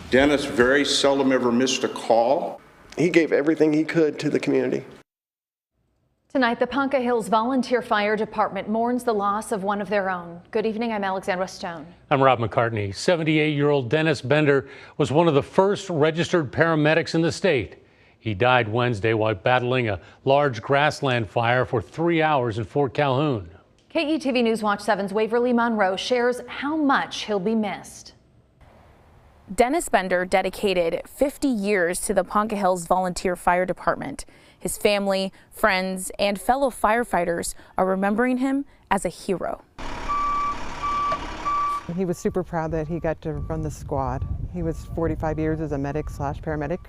Dennis very seldom ever missed a call. He gave everything he could to the community. Tonight, the Ponca Hills Volunteer Fire Department mourns the loss of one of their own. Good evening, I'm Alexandra Stone. I'm Rob McCartney. 78-year-old Dennis Bender was one of the first registered paramedics in the state. He died Wednesday while battling a large grassland fire for 3 hours in Fort Calhoun. KETV News Watch 7's Waverly Monroe shares how much he'll be missed. Dennis Bender dedicated 50 years to the Ponca Hills Volunteer Fire Department. His family, friends, and fellow firefighters are remembering him as a hero. He was super proud that he got to run the squad. He was 45 years as a medic/paramedic,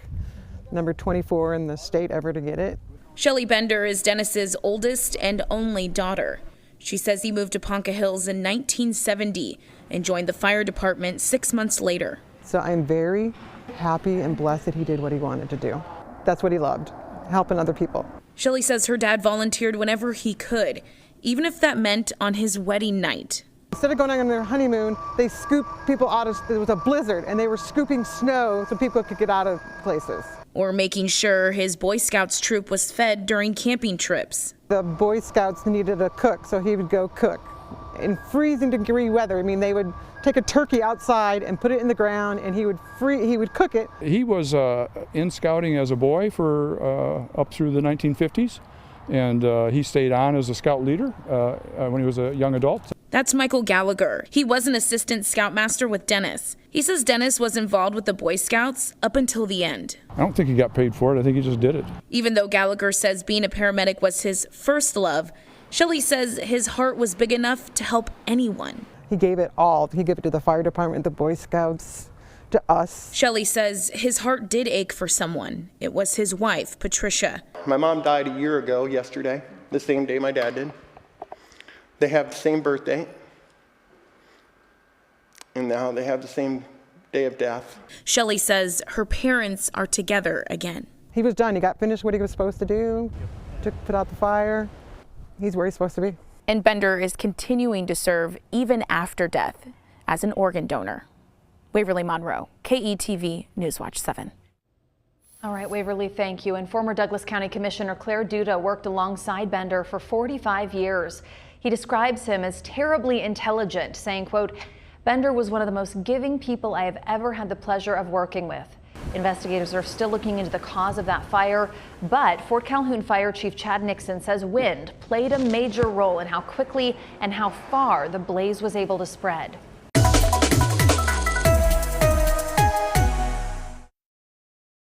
number 24 in the state ever to get it. Shelly Bender is Dennis's oldest and only daughter. She says he moved to Ponca Hills in 1970 and joined the fire department 6 months later. So I'm very happy and blessed that he did what he wanted to do. That's what he loved, helping other people. Shelly says her dad volunteered whenever he could, even if that meant on his wedding night. Instead of going on their honeymoon, they scooped people out of, there was a blizzard, and they were scooping snow so people could get out of places. Or making sure his Boy Scouts troop was fed during camping trips. The Boy Scouts needed a cook, so he would go cook. In freezing degree weather, I mean, they would take a turkey outside and put it in the ground, and he would cook it. He was in scouting as a boy for up through the 1950s, and he stayed on as a scout leader when he was a young adult. That's Michael Gallagher. He was an assistant scoutmaster with Dennis. He says Dennis was involved with the Boy Scouts up until the end. I don't think he got paid for it. I think he just did it. Even though Gallagher says being a paramedic was his first love, Shelly says his heart was big enough to help anyone. He gave it all. He gave it to the fire department, the Boy Scouts, to us. Shelly says his heart did ache for someone. It was his wife, Patricia. My mom died a year ago yesterday, the same day my dad did. They have the same birthday, and now they have the same day of death. Shelly says her parents are together again. He was done. He got finished what he was supposed to do, put out the fire. He's where he's supposed to be. And Bender is continuing to serve even after death as an organ donor. Waverly Monroe, KETV Newswatch 7. All right, Waverly, thank you. And former Douglas County Commissioner Claire Duda worked alongside Bender for 45 years. He describes him as terribly intelligent, saying, quote, Bender was one of the most giving people I have ever had the pleasure of working with. Investigators are still looking into the cause of that fire, but Fort Calhoun Fire Chief Chad Nixon says wind played a major role in how quickly and how far the blaze was able to spread.